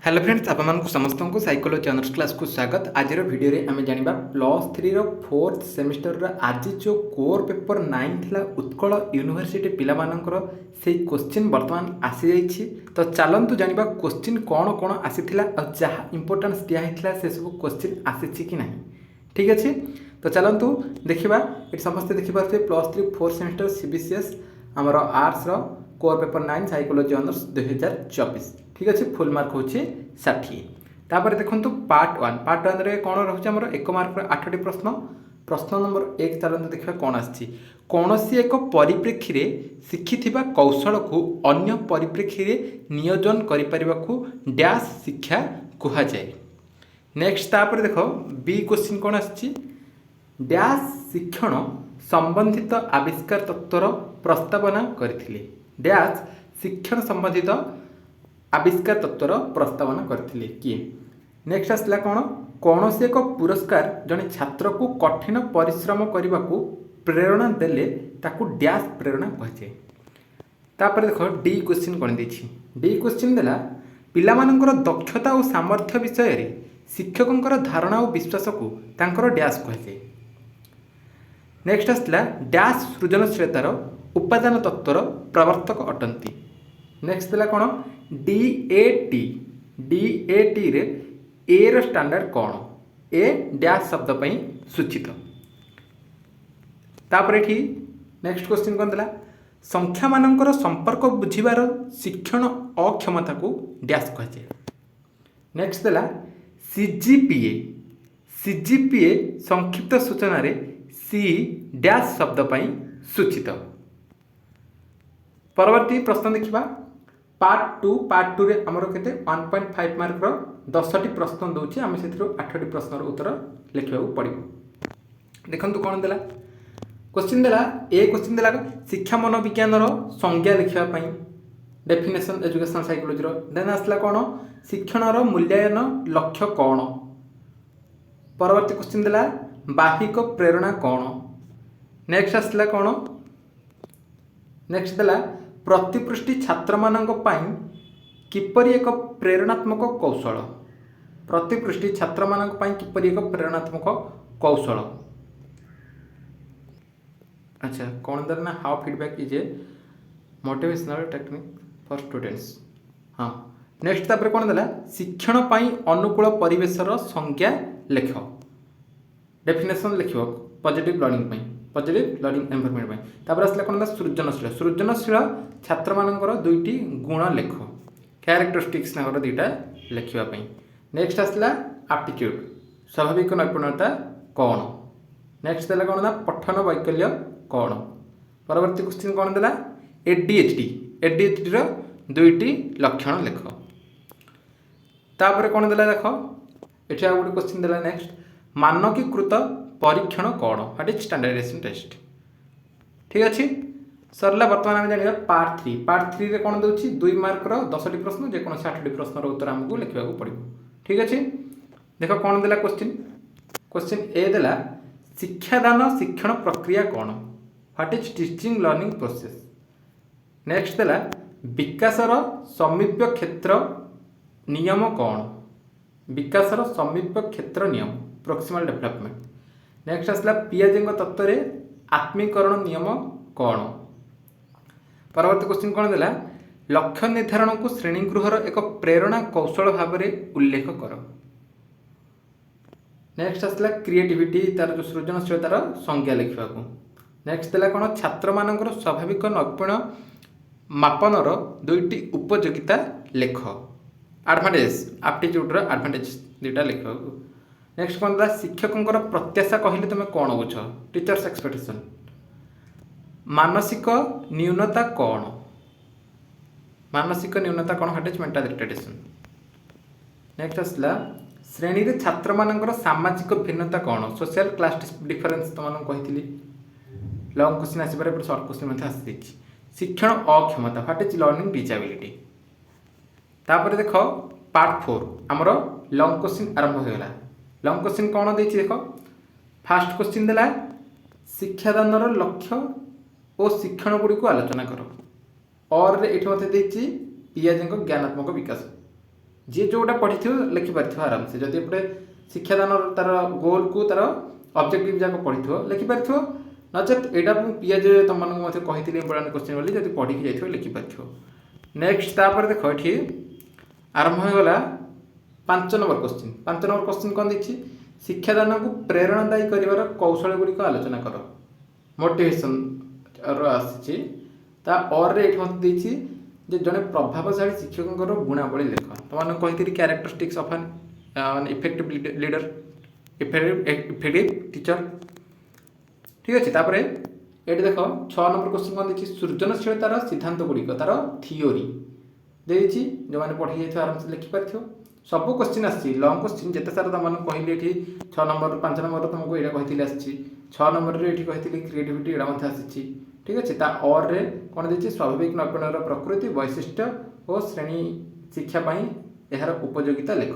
Hello friends आपको समस्त को साइकोलॉजी ऑनर्स क्लास को स्वागत। आज वीडियो रे आमे जानिबा +3 रो 4th सेमिस्टर रा आज जो कोर पेपर 9 थिला उत्कल यूनिवर्सिटी पिला मानकर से क्वेश्चन वर्तमान आसी जाइछि। तो चलंतु जानिबा क्वेश्चन कोन कोन आसीथिला और जहा इंपोर्टेंस दिया हिथिला से सब क्वेश्चन आसीछि कि नहीं। ठीक अछि, तो चलंतु देखिबा। एट समस्त देखि पारथे +3 4th सेमिस्टर सीबीसीएस हमर आर्ट्स रो कोर पेपर 9 साइकोलॉजी ऑनर्स 2024। ठीक अच्छे, फुल मार्क हूँ 60। तापर देखो पार्ट 1 रे कौन रोचे आमर 1 मार्क 8टी प्रश्न। प्रश्न नंबर 1 चलते देखा कौन आसी। कौन सी एक परिप्रेक्षी रे शिखिथिबा कौशल को अन्य परिप्रेक्षी रे नियोजन करिपारिबाकु डैश शिक्षा कुहा जाए। नेक्स्ट तापर देखो बी क्वेश्चन कौन आसी। डैश शिक्षण संबंधित आविष्कार तत्वर प्रस्तावना करथिले। डैश शिक्षण संबंधित आविष्कार तत्वर प्रस्तावना करथिले किए। नेक्स्ट आसला कौन से एक पुरस्कार जने छात्र को कठिन परिश्रम करने को प्रेरणा देले ताकू डैश प्रेरणा कहुए। तापर देखो डी क्वेश्चन कौन देछि। डी क्वेश्चन देला पिलामानंकर दक्षता और सामर्थ्य विषय रे शिक्षकंकर धारणा और विश्वास को तांकर डैश कहुए। नेक्स्ट आसला डैश सृजनशीलतार उपादान तत्वर प्रवर्तक अटंती। नेक्स्ट देला कौन डीएटी। डीएटी रे ए रो स्टैंडर्ड कौन। ए डैश शब्द पई सूचित। तापर एठी नेक्स्ट क्वेश्चन कौन देला संख्या मानकर संपर्क बुझिबार शिक्षण अक्षमता को डैश कहे। नेक्स्ट देला सीजीपीए। सीजीपीए संक्षिप्त सूचना रे सी डैश शब्द पई सूचित। परवर्ती प्रश्न देखिबा पार्ट 2 रे हमर केते 1.5 मार्क रो 10टी प्रश्न दउछि। आमे सेथिरो 8टी प्रश्न रो उत्तर लिखिबाकू पड़िबो। देखंतु कोन देला क्वेश्चन देला ए क्वेश्चन देला शिक्षा मनोविज्ञान रो संज्ञा लिखिबा पई डेफिनेशन एजुकेशन साइकोलॉजी रो। देन आसला कोन शिक्षण रो मूल्यांकन लक्ष्य कोन। परवर्ती क्वेश्चन देला बाहिक प्रेरणा कोन। नेक्स्ट आसला कोन नेक्स्ट देला प्रतिपृष्टि छात्र मानक पाई किपरि एक प्रेरणात्मक कौशल। प्रतिपृष्टि छात्र मानक पाई किपरि एक प्रेरणात्मक कौशल। अच्छा कौन देला ना how feedback is a motivational technique for students. हाँ नेक्स्ट तापर कौन देला शिक्षण पाई अनुकूल परिवेशर संज्ञा लेख। डेफिनेशन लिख पॉजिटिव लर्निंग पाई पॉजिटिव लर्निंग एनवायरनमेंट पाई। तापर आसला कौन सृजनशील। सृजनशील छात्र मानकर 2टी गुण लेख कैरेक्टरिस्टिक्स ना 2टा लिखा। नेक्स्ट आसला एप्टीट्यूड स्वाभाविक नैपुण्यता कौन। नेक्स्ट देला कौन ना पठन वैकल्य कौन। परवर्ती क्वेश्चन कौन देला एडीएचडी। एडीएचडी रो 2टी लक्षण लेख। तापर कौन देला देख एठी आ गोटे क्वेश्चन देला नेक्स्ट मानकीकृत परीक्षण कौन। What is standardisation test. ठीक अच्छे सरला। बर्तमान आम जाना पार्ट 3। पार्ट 3 रे कौन दूसरी 2 मार्क 10टी प्रश्न जेकोसी 8टी प्रश्न उत्तर आमको लिखा पड़ो। ठीक अच्छे देख कौन देला क्वेश्चन। क्वेश्चन ए देला शिक्षादान शिक्षण प्रक्रिया कौन। What is teaching learning process. Next देला विकासर समीप्य क्षेत्र नियम कौन। विकासर समीप्य क्षेत्र नियम प्रोक्सिमल डेवलपमेंट। नेक्स्ट आसला पियाजेंग तत्व रे आत्मीकरण नियम कौन। परवर्ती क्वेश्चन कौन देला लक्ष्य निर्धारण को श्रेणीगृहर एक प्रेरणा कौशल भाव में उल्लेख कर। नेक्स्ट आसला क्रिएटिविटी तार जो सृजनशीलतार संज्ञा लिखा। नेक्स्ट देला कौन छात्र मानकर स्वाभाविक नैपुण्य मापनर 2टी उपयोगिता लेख। एडभांटेज एप्टीट्यूड एडभांटेज 2टा लिख। नेक्स्ट कौन देला शिक्षकों प्रत्याशा कहले तुम कौन बुझ। Teachers expectation. मानसिक न्यूनता कौन। मानसिक न्यूनता कौन what is mental retardation. Next आसला श्रेणी रे छात्र मानकर सामाजिक भिन्नता कौन। सोशल क्लास डिफरेंस तुम कही लॉन्ग क्वेश्चन आसपार शॉर्ट क्वेश्चन आसी। शिक्षण अक्षमता व्हाट इज लर्निंग डिसेबिलिटी। तापर देख पार्ट 4 आमर लॉन्ग क्वेश्चन आरंभ हो गला। लॉन्ग क्वेश्चन कौन देछि देख फास्ट क्वेश्चन देला शिक्षादानर लक्ष्य और शिक्षण गुड़ी को आलोचना कर। और ये मत पियाजेंक ज्ञानात्मक विकास जी जोटा पढ़ी लिखिपार आराम से जदि एपटे शिक्षादान तार गोल को तार ऑब्जेक्टिव जाक पढ़ी लिखिपार नचेत यहाँ पीएज तुम कही इंपोर्टाट क्वेश्चन बोली जब पढ़ी जाइए लिखिपार। नेक्स्ट तापर देख ये आरंभ होगा 5 नंबर क्वेश्चन। 5 नंबर क्वेश्चन कौन देखिए शिक्षादान को प्रेरणादायी कर कौशल गुड़िक आलोचना कर मोटिवेशन आसी और जड़े प्रभावशाली शिक्षकों गुणावली लेख तुम कही characteristics of an effective leader effective teacher ठीक अच्छे। तापर ये देख 6 नंबर क्वेश्चन कौन देखिए सृजनशीलतार सिद्धांत गुड़िक तार थीओरी देती जो मैंने पढ़ी जाइए आराम से लिखिपार सब क्वेश्चन आसी लंग क्वेश्चन जिते सारा तुम कहली ये 6 नंबर 5 नंबर तुमको ये कही आसी 6 नंबर ये कही क्रिएटिविटी यहाँ आसी ठीक अच्छे। और कौन देखिए स्वाभाविक नैपुण्यर प्रकृति वैशिष्ट्य और श्रेणी शिक्षापी यार उपयोगिता लेख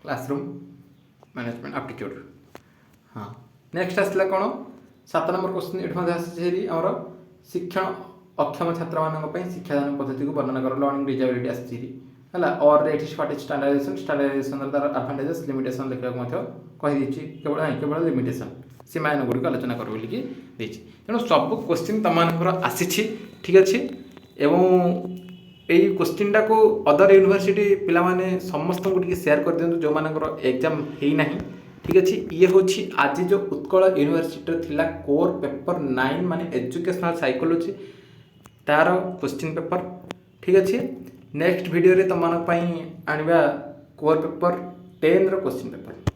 क्लासरूम मैनेजमेंट एप्टीट्यूड। हाँ नेक्स्ट आसला कौन 7 नंबर क्वेश्चन ये आसी आमर शिक्षण अक्षम छात्र मान शिक्षादान पद्धति को वर्णना कर लर्निंग डिजेबिलिटी आसी है और ये स्टांडर्डाइजेशन तार एडभांटेजेस लिमिटेशन लिखा कही केवल लिमिटेशन सीमायन गुड़िक आलोचना कर बोलिकी तेणु सब क्वेश्चन तुम आसी ठीक अच्छे। एवं यही क्वेश्चनटा को अदर यूनिवर्सिटी पिला माने समस्त को शेयर कर दिंतु जो मानकर एग्जाम होना ठीक अच्छे। ये हूँ आज जो उत्कल यूनिवर्सिटी थिला कोर पेपर 9 माने एजुकेशनल साइकोलॉजी तार क्वेश्चन पेपर ठीक अच्छे। नेक्स्ट वीडियो रे तुम आनिबा कोर पेपर 10 रो क्वेश्चन पेपर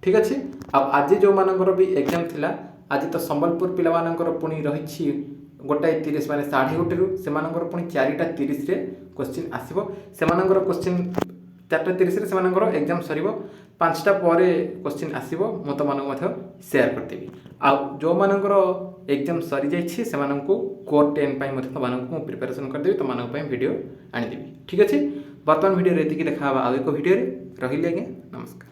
ठीक अच्छे। आज जो मानकर भी एग्जाम थिला आज तो संबलपुर पिला मानकर पुणी रही 1:30 माने 1:30 से पुणी 4:30 क्वेश्चन आसो से क्वेश्चन 4:30 से एग्जाम सर 5टा पर क्वेश्चन आसो मु तुमको शेयर करदेवी आ जो मानकर एग्जाम सरी जाइए से कोर 10 तुमको प्रिपेरेसन करदेवी तुम वीडियो आनीदेवी ठीक अच्छे। बर्तमान वीडियो ये देखा आउ एक वीडियो रही आज्ञा नमस्कार।